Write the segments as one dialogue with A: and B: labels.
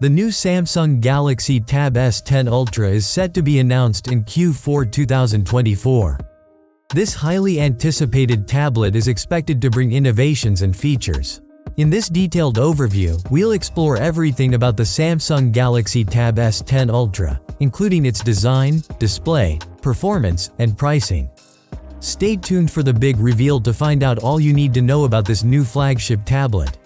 A: The new Samsung Galaxy Tab S10 Ultra is set to be announced in Q4 2024. This highly anticipated tablet is expected to bring innovations and features. In this detailed overview, we'll explore everything about the Samsung Galaxy Tab S10 Ultra, including its design, display, performance, and pricing. Stay tuned for the big reveal to find out all you need to know about this new flagship tablet.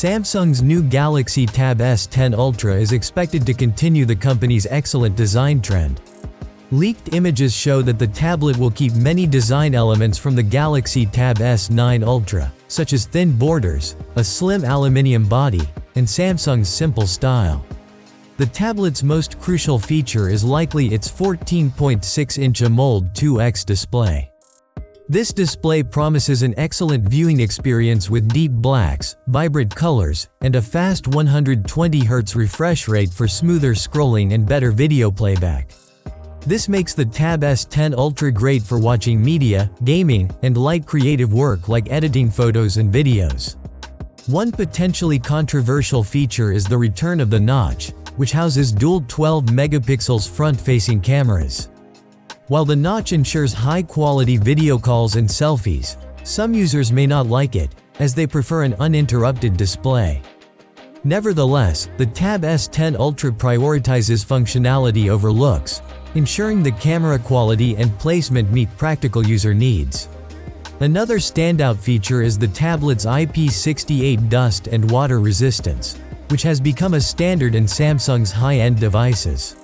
A: Samsung's new Galaxy Tab S10 Ultra is expected to continue the company's excellent design trend. Leaked images show that the tablet will keep many design elements from the Galaxy Tab S9 Ultra, such as thin borders, a slim aluminium body, and Samsung's simple style. The tablet's most crucial feature is likely its 14.6-inch AMOLED 2X display. This display promises an excellent viewing experience with deep blacks, vibrant colors, and a fast 120Hz refresh rate for smoother scrolling and better video playback. This makes the Tab S10 Ultra great for watching media, gaming, and light creative work like editing photos and videos. One potentially controversial feature is the return of the notch, which houses dual 12-megapixel front-facing cameras. While the notch ensures high-quality video calls and selfies, some users may not like it, as they prefer an uninterrupted display. Nevertheless, the Tab S10 Ultra prioritizes functionality over looks, ensuring the camera quality and placement meet practical user needs. Another standout feature is the tablet's IP68 dust and water resistance, which has become a standard in Samsung's high-end devices.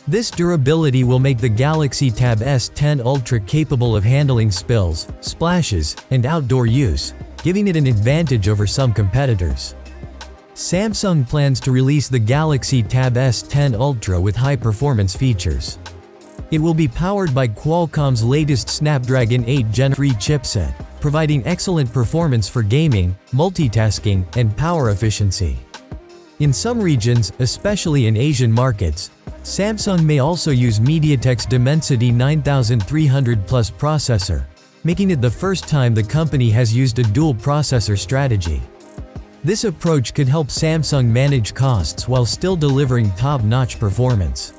A: This durability will make the Galaxy Tab S10 Ultra capable of handling spills, splashes, and outdoor use, giving it an advantage over some competitors. Samsung plans to release the Galaxy Tab S10 Ultra with high-performance features. It will be powered by Qualcomm's latest Snapdragon 8 Gen 3 chipset, providing excellent performance for gaming, multitasking, and power efficiency. In some regions, especially in Asian markets, Samsung may also use MediaTek's Dimensity 9300 Plus processor, making it the first time the company has used a dual processor strategy. This approach could help Samsung manage costs while still delivering top-notch performance.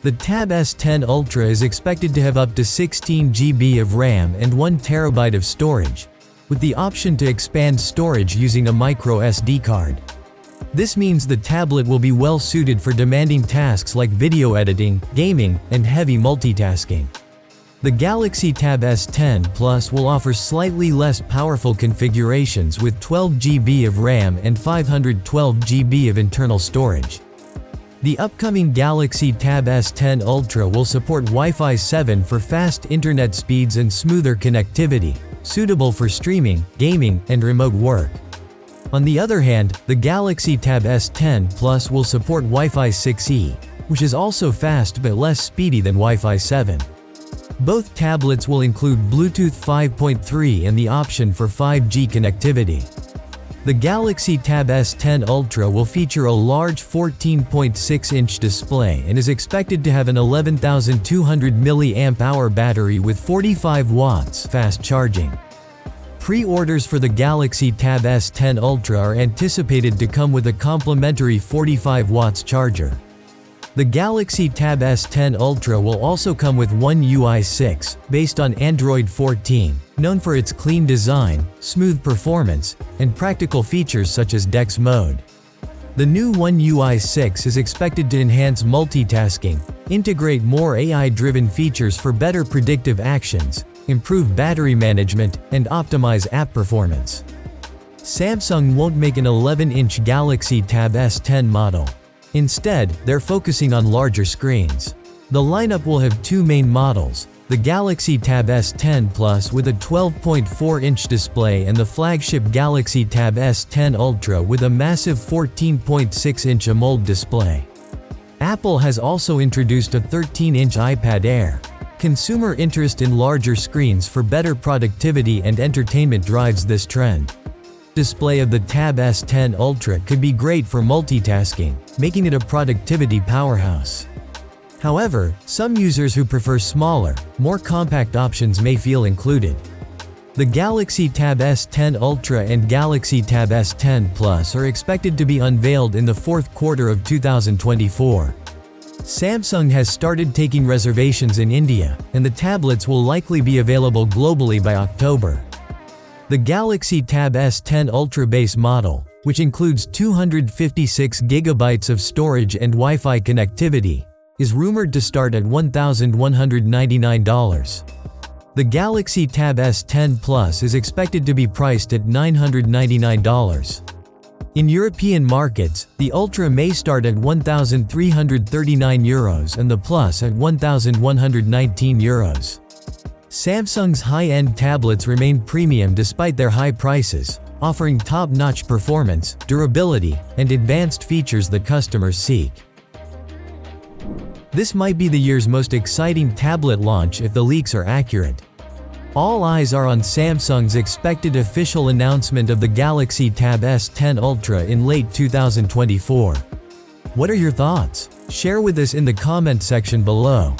A: The Tab S10 Ultra is expected to have up to 16 GB of RAM and 1 TB of storage, with the option to expand storage using a micro SD card. This means the tablet will be well suited for demanding tasks like video editing, gaming, and heavy multitasking. The Galaxy Tab S10 Plus will offer slightly less powerful configurations with 12 GB of RAM and 512 GB of internal storage. The upcoming Galaxy Tab S10 Ultra will support Wi-Fi 7 for fast internet speeds and smoother connectivity, suitable for streaming, gaming, and remote work. On the other hand, the Galaxy Tab S10 Plus will support Wi-Fi 6E, which is also fast but less speedy than Wi-Fi 7. Both tablets will include Bluetooth 5.3 and the option for 5G connectivity. The Galaxy Tab S10 Ultra will feature a large 14.6-inch display and is expected to have an 11,200 mAh battery with 45 watts fast charging. Pre-orders for the Galaxy Tab S10 Ultra are anticipated to come with a complimentary 45 watts charger. The Galaxy Tab S10 Ultra will also come with One UI 6, based on Android 14, known for its clean design, smooth performance, and practical features such as DeX mode. The new One UI 6 is expected to enhance multitasking, integrate more AI-driven features for better predictive actions, improve battery management, and optimize app performance. Samsung won't make an 11-inch Galaxy Tab S10 model. Instead, they're focusing on larger screens. The lineup will have two main models, the Galaxy Tab S10 Plus with a 12.4-inch display and the flagship Galaxy Tab S10 Ultra with a massive 14.6-inch AMOLED display. Apple has also introduced a 13-inch iPad Air, Consumer interest in larger screens for better productivity and entertainment drives this trend. Display of the Tab S10 Ultra could be great for multitasking, making it a productivity powerhouse. However, some users who prefer smaller, more compact options may feel included. The Galaxy Tab S10 Ultra and Galaxy Tab S10 Plus are expected to be unveiled in the fourth quarter of 2024. Samsung has started taking reservations in India, and the tablets will likely be available globally by October. The Galaxy Tab S10 Ultra base model, which includes 256GB of storage and Wi-Fi connectivity, is rumored to start at $1,199. The Galaxy Tab S10 Plus is expected to be priced at $999. In European markets, the Ultra may start at €1,339 and the Plus at €1,119. Samsung's high-end tablets remain premium despite their high prices, offering top-notch performance, durability, and advanced features that customers seek. This might be the year's most exciting tablet launch if the leaks are accurate. All eyes are on Samsung's expected official announcement of the Galaxy Tab S10 Ultra in late 2024. What are your thoughts? Share with us in the comment section below.